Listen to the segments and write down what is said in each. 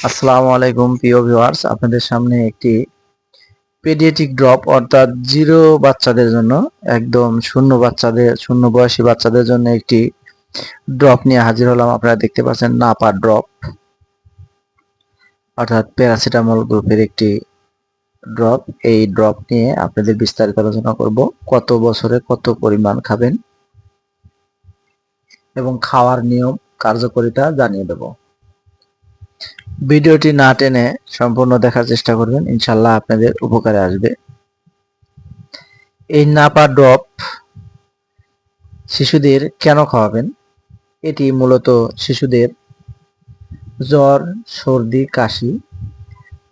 আসসালামু আলাইকুম প্রিয় ভিউয়ার্স, আপনাদের সামনে একটি পেডিয়াট্রিক ড্রপ অর্থাৎ জিরো বাচ্চাদের জন্য, একদম শূন্য বয়সী বাচ্চাদের জন্য একটি ড্রপ নিয়ে হাজির হলাম। আপনারা দেখতে পাচ্ছেন নাপা ড্রপ অর্থাৎ প্যারাসিটামল গ্রুপের একটি ড্রপ। এই ড্রপ নিয়ে আপনাদের বিস্তারিত আলোচনা করব। কত বছরে কত পরিমাণ খাবেন এবং খাওয়ার নিয়ম, কার্যকারিতা জানিয়ে দেব। ভিডিওটি না টেনে সম্পূর্ণ দেখার চেষ্টা করবেন, ইনশাল্লাহ আপনাদের উপকারে আসবে। এই নাপা ড্রপ শিশুদের কেন খাওয়াবেন? এটি মূলত শিশুদের জ্বর, সর্দি, কাশি,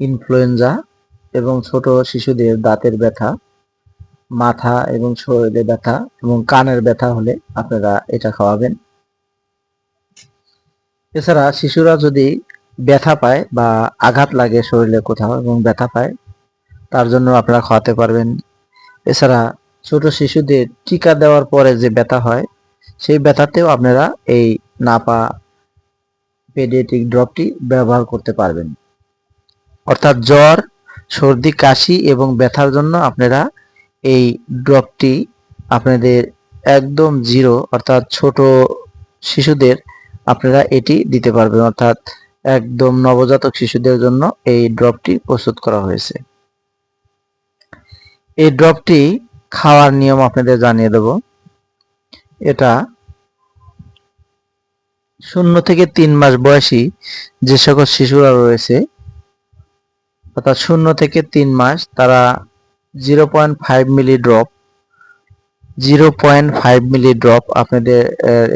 ইনফ্লুয়েঞ্জা এবং ছোট শিশুদের দাঁতের ব্যথা, মাথা এবং শরীরে ব্যথা এবং কানের ব্যথা হলে আপনারা এটা খাওয়াবেন। এছাড়া শিশুরা যদি ব্যথা পায় বা আঘাত লাগে শরীরে কোথাও এবং ব্যথা পায়, তার জন্য আপনারা খাওয়াতে পারবেন। এছাড়া ছোট শিশুদের টিকা দেওয়ার পরে যে ব্যথা হয়, সেই ব্যথাতেও আপনারা এই নাপা পেডিয়াট্রিক ড্রপটি ব্যবহার করতে পারবেন। অর্থাৎ জ্বর, সর্দি, কাশি এবং ব্যথার জন্য আপনারা এই ড্রপটি আপনাদের একদম জিরো অর্থাৎ ছোট শিশুদের আপনারা এটি দিতে পারবেন। অর্থাৎ একদম নবজাতক শিশুদের জন্য এই ড্রপটি প্রস্তুত করা হয়েছে। এই ড্রপটি খাওয়ার নিয়ম আপনাদের জানিয়ে দেব। এটা 0 থেকে 3 মাস বয়সী যে সকল শিশুরা রয়েছে, অর্থাৎ 0 থেকে 3 মাস, তারা 0.5 মিলি ড্রপ 0.5 মিলি ড্রপ আপনাদের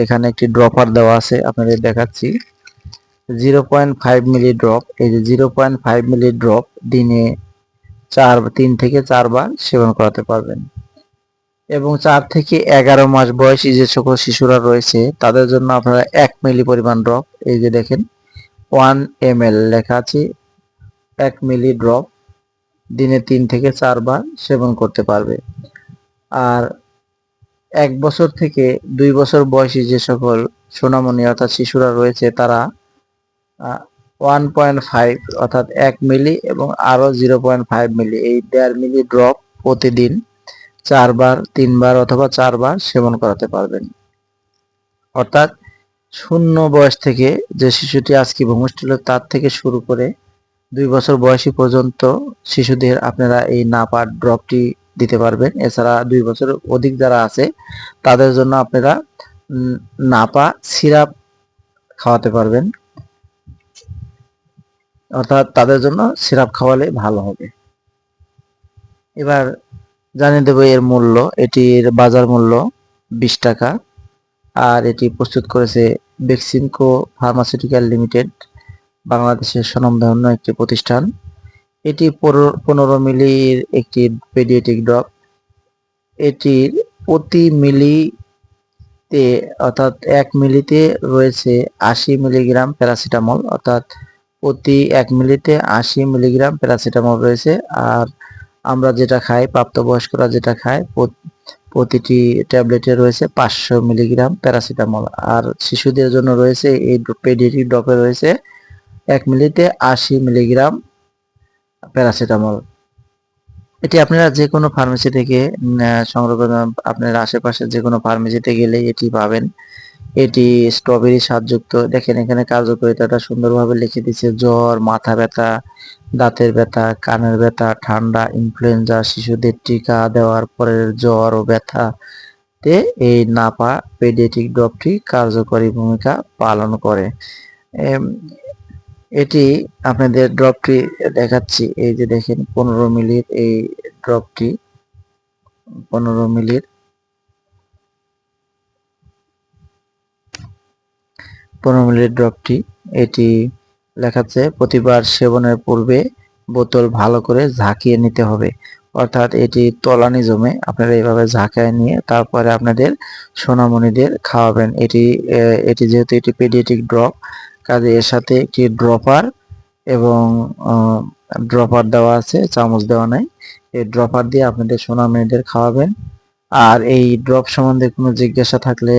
এখানে একটি ড্রপার দেওয়া আছে, আপনাদের দেখাচ্ছি। 0.5 মিলি ড্রপ, এই যে 0.5 মিলি ড্রপ দিনে 3 থেকে 4 বার সেবন করাতে পারবেন। এবং 4 থেকে 11 মাস বয়সী যে সকল শিশুরা রয়েছে তাদের জন্য আপনারা 1 মিলি পরিমাণ ড্রপ, এই যে দেখেন 1 ml লেখা আছে, 1 মিলি ড্রপ দিনে 3 থেকে 4 বার সেবন করতে পারবে। আর 1 বছর থেকে 2 বছর বয়সী যে সকল সোনামণি অর্থাৎ শিশুরা রয়েছে তারা 1.5 অর্থাৎ 1 মিলি এবং আরো 0.5 মিলি, এই 1.5 মিলি ড্রপ প্রতিদিন 4 বার, 3 বার অথবা 4 বার সেবন করাতে পারবেন। অর্থাৎ 0 বয়স থেকে, যে শিশুটি আজকে ভূমিষ্ঠ হলো তার থেকে শুরু করে 2 বছর বয়সী পর্যন্ত শিশুদের আপনারা এই নাপা ড্রপটি দিতে পারবেন। এছাড়া 2 বছর অধিক যারা আছে তাদের জন্য আপনারা নাপা সিরাপ খাওয়াতে পারবেন, অর্থাৎ তাদের জন্য সিরাপ খাওয়ালে ভালো হবে। এবার জানিয়ে দেব এর মূল্য। এটির বাজার মূল্য 20 টাকা, আর এটি প্রস্তুত করেছে বেক্সিমকো ফার্মাসিউটিক্যাল লিমিটেড, বাংলাদেশের স্বনামধন্য একটি প্রতিষ্ঠান। এটি 15 মিলির একটি পেডিয়াট্রিক ড্রপ। এটির প্রতি মিলিতে অর্থাৎ 1 মিলিতে রয়েছে 80 মিলিগ্রাম প্যারাসিটামল, অর্থাৎ প্রতি 1 মিলিতে 80 মিলিগ্রাম প্যারাসিটামল রয়েছে। আর আমরা যেটা খাই, প্রাপ্তবয়স্করা যেটা খায়, প্রতিটি ট্যাবলেটে রয়েছে 500 মিলিগ্রাম প্যারাসিটামল। আর শিশুদের জন্য রয়েছে এই পেডিয়াট্রিক ড্রপে রয়েছে 1 মিলিতে 80 মিলিগ্রাম প্যারাসিটামল। এটি আপনারা যে কোনো ফার্মেসি থেকে সংগ্রহ করে, আপনার আশেপাশে যে কোনো ফার্মেসিতে গেলে এটি পাবেন। এটি স্ট্রবেরি স্বাদযুক্ত। দেখেন এখানে কার্যকারিতাটা সুন্দরভাবে লিখে দিচ্ছে। জ্বর, মাথা ব্যথা, দাঁতের ব্যথা, কানের ব্যথা, ঠান্ডা, ইনফ্লুয়েঞ্জা, শিশুদের টিকা দেওয়ার পরের জ্বর ও ব্যথাতে এই নাপা পেডিয়াট্রিক ড্রপটি কার্যকরী ভূমিকা পালন করে। এটি আপনাদের ড্রপটি দেখাচ্ছি, এই যে দেখেন 15 মিলির এই ড্রপটি, 15 মিলির 15 মিলির ড্রপটি। এটি লেখাচ্ছে প্রতিবার সেবনের পূর্বে বোতল ভালো করে ঝাঁকিয়ে নিতে হবে। অর্থাৎ এটি তলানি জমে আপনারা এইভাবে ঝাঁকায় নিয়ে তারপরে আপনাদের সোনামণিদের খাওয়াবেন। এটি যেহেতু এটি পেডিয়াট্রিক ড্রপ, কাজে এর সাথে একটি ড্রপার এবং ড্রপার দেওয়া আছে, চামচ দেওয়া নাই। এই ড্রপার দিয়ে আপনাদের সোনামণিদের খাওয়াবেন। আর এই ড্রপ সম্বন্ধে কোনো জিজ্ঞাসা থাকলে